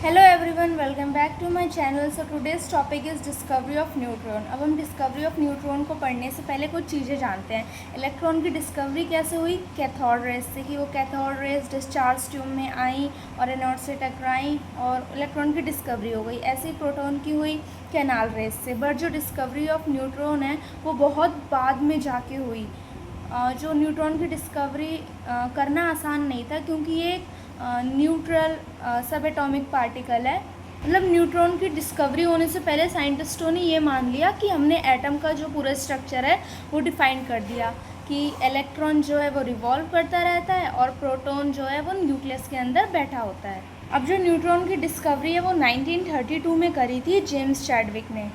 Hello everyone, welcome back to my channel. So today's topic is discovery of neutron. अब हम discovery of neutron को पढ़ने से पहले कुछ चीज़ें जानते हैं। इलेक्ट्रॉन की डिस्कवरी कैसे हुई? कैथोड रेज से, कि वो कैथोड रेज डिस्चार्ज ट्यूब में आई और एनोड से टकराई और इलेक्ट्रॉन की डिस्कवरी हो गई। ऐसे ही प्रोटॉन की हुई कैनाल रेज से। बट जो डिस्कवरी ऑफ न्यूट्रॉन है वो बहुत बाद में जाके हुई। जो न्यूट्रॉन की डिस्कवरी करना आसान नहीं था, क्योंकि ये न्यूट्रल सब एटॉमिक पार्टिकल है। मतलब न्यूट्रॉन की डिस्कवरी होने से पहले साइंटिस्टों ने ये मान लिया कि हमने एटम का जो पूरा स्ट्रक्चर है वो डिफाइन कर दिया, कि इलेक्ट्रॉन जो है वो रिवॉल्व करता रहता है और प्रोटॉन जो है वो न्यूक्लियस के अंदर बैठा होता है। अब जो न्यूट्रॉन की डिस्कवरी है वो 1932 में करी थी जेम्स चैडविक ने।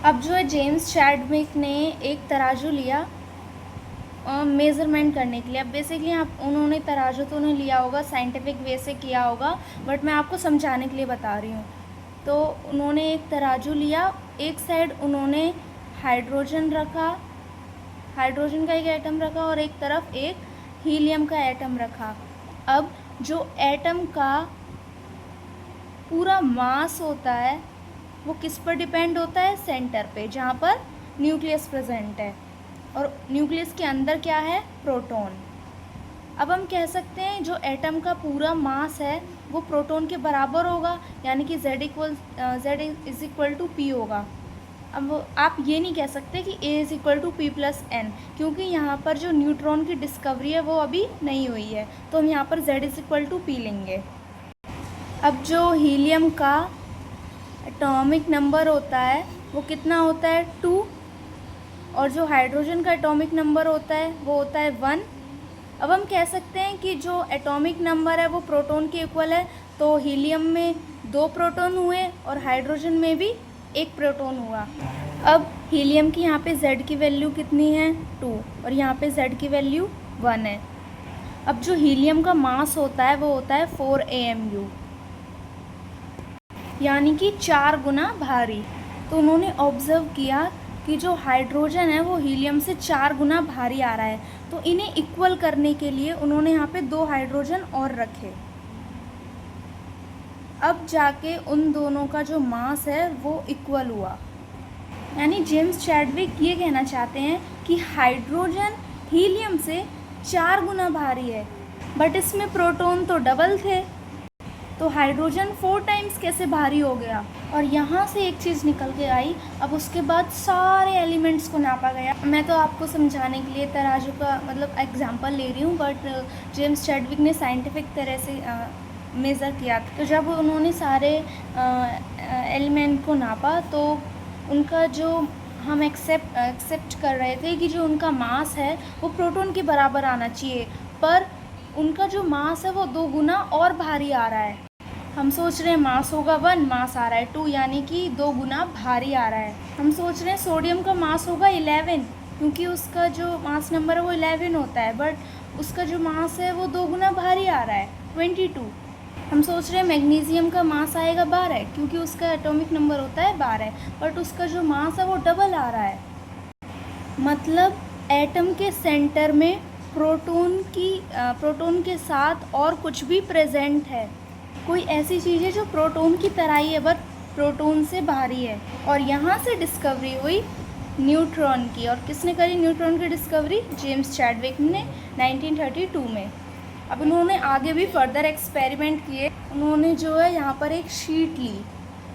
अब जो है जेम्स चैडविक ने एक तराजू लिया मेज़रमेंट करने के लिए। अब बेसिकली आप उन्होंने तराजू तो नहीं लिया होगा, साइंटिफिक वे से किया होगा, बट मैं आपको समझाने के लिए बता रही हूँ। तो उन्होंने एक तराजू लिया, एक साइड उन्होंने हाइड्रोजन रखा, हाइड्रोजन का एक एटम रखा और एक तरफ एक हीलियम का एटम रखा। अब जो एटम का पूरा मास होता है वो किस पर डिपेंड होता है? सेंटर पे, जहाँ पर न्यूक्लियस प्रेजेंट है, और न्यूक्लियस के अंदर क्या है? प्रोटॉन। अब हम कह सकते हैं जो एटम का पूरा मास है वो प्रोटॉन के बराबर होगा, यानी कि Z is equal to P होगा। अब आप ये नहीं कह सकते कि A is equal to P plus N, क्योंकि यहाँ पर जो न्यूट्रॉन की डिस्कवरी है वो अभी नहीं हुई है, तो हम यहाँ पर Z is equal to P लेंगे। अब जो हीलियम का एटॉमिक नंबर होता है वो कितना होता है? 2, और जो हाइड्रोजन का एटॉमिक नंबर होता है वो होता है 1। अब हम कह सकते हैं कि जो एटॉमिक नंबर है वो प्रोटॉन के इक्वल है, तो हीलियम में 2 प्रोटॉन हुए और हाइड्रोजन में भी 1 प्रोटॉन हुआ। अब हीलियम की यहाँ पे Z की वैल्यू कितनी है? 2, और यहाँ पे Z की वैल्यू 1 है। अब जो हीलियम का मास होता है वो होता है 4 AMU, यानी कि 4 गुना भारी। तो उन्होंने ऑब्ज़र्व किया कि जो हाइड्रोजन है वो हीलियम से 4 गुना भारी आ रहा है, तो इन्हें इक्वल करने के लिए उन्होंने यहाँ पे 2 हाइड्रोजन और रखे। अब जाके उन दोनों का जो मास है वो इक्वल हुआ। यानी जेम्स चैडविक ये कहना चाहते हैं कि हाइड्रोजन हीलियम से 4 गुना भारी है, बट इसमें प्रोटॉन तो डबल थे, तो हाइड्रोजन 4 टाइम्स कैसे भारी हो गया? और यहाँ से एक चीज़ निकल के आई। अब उसके बाद सारे एलिमेंट्स को नापा गया। मैं तो आपको समझाने के लिए तराजू का मतलब एग्जांपल ले रही हूँ, बट जेम्स चैडविक ने साइंटिफिक तरह से मेज़र किया। तो जब उन्होंने सारे एलिमेंट को नापा तो उनका जो हम एक्सेप्ट कर रहे थे कि जो उनका मास है वो प्रोटॉन के बराबर आना चाहिए, पर उनका जो मास है वो 2 गुना और भारी आ रहा है। हम सोच रहे हैं मास होगा 1, मास आ रहा है 2, यानी कि 2 गुना भारी आ रहा है। हम सोच रहे हैं सोडियम का मास होगा 11, क्योंकि उसका जो मास नंबर है वो 11 होता है, बट उसका जो मास है वो 2 गुना भारी आ रहा है 22। हम सोच रहे हैं मैग्नीशियम का मास आएगा 12, क्योंकि उसका एटॉमिक नंबर होता है 12, बट उसका जो मास है वो डबल आ रहा है। मतलब एटम के सेंटर में प्रोटॉन के साथ और कुछ भी प्रेजेंट है। कोई ऐसी चीज़ है जो प्रोटॉन की तरह ही है, बट प्रोटॉन से भारी है। और यहाँ से डिस्कवरी हुई न्यूट्रॉन की। और किसने करी न्यूट्रॉन की डिस्कवरी? जेम्स चैडविक ने 1932 में। अब उन्होंने आगे भी फर्दर एक्सपेरिमेंट किए। उन्होंने जो है यहाँ पर एक शीट ली।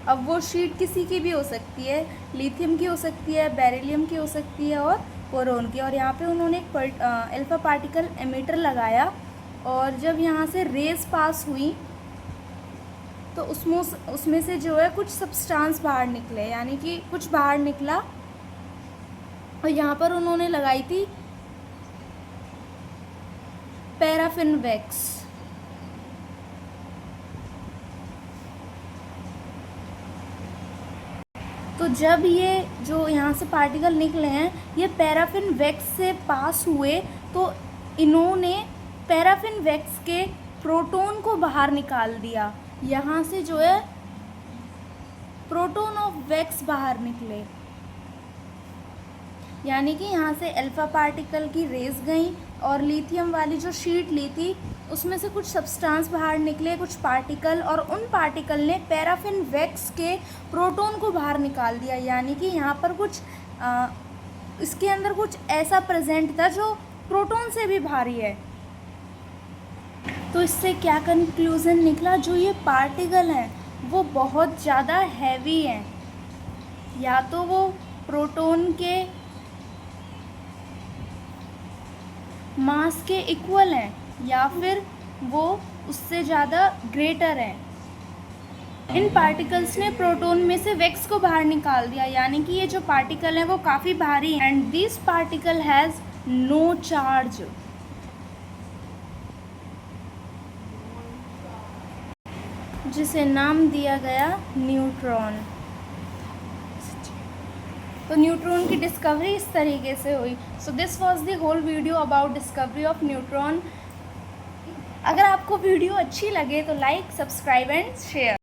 अब वो शीट किसी की भी हो सकती है, लिथियम की हो सकती है, बेरिलियम की हो सकती है और बोरोन की। और यहाँ पे उन्होंने एक अल्फा पार्टिकल एमिटर लगाया, और जब यहाँ से रेज पास हुई तो उसमें से जो है कुछ सब्सटेंस बाहर निकले, यानी कि कुछ बाहर निकला। और यहाँ पर उन्होंने लगाई थी पैराफिन वैक्स। तो जब ये जो यहाँ से पार्टिकल निकले हैं ये पैराफिन वैक्स से पास हुए, तो इन्होंने पैराफिन वैक्स के प्रोटॉन को बाहर निकाल दिया। यहाँ से जो है प्रोटॉन ऑफ वैक्स बाहर निकले, यानी कि यहाँ से अल्फा पार्टिकल की रेज गई और लिथियम वाली जो शीट ली थी उसमें से कुछ सब्सटेंस बाहर निकले, कुछ पार्टिकल, और उन पार्टिकल ने पैराफिन वैक्स के प्रोटॉन को बाहर निकाल दिया। यानी कि यहाँ पर कुछ इसके अंदर कुछ ऐसा प्रेजेंट था जो प्रोटॉन से भी भारी है। तो इससे क्या कंक्लूज़न निकला, जो ये पार्टिकल हैं वो बहुत ज़्यादा हैवी हैं, या तो वो प्रोटॉन के मास के इक्वल हैं या फिर वो उससे ज़्यादा ग्रेटर हैं। इन पार्टिकल्स ने प्रोटॉन में से वैक्स को बाहर निकाल दिया, यानी कि ये जो पार्टिकल हैं वो काफ़ी भारी हैं। And this particle has no charge. जिसे नाम दिया गया न्यूट्रॉन। तो न्यूट्रॉन की डिस्कवरी इस तरीके से हुई। So this was the whole video about discovery of neutron. अगर आपको वीडियो अच्छी लगे तो लाइक, सब्सक्राइब एंड शेयर।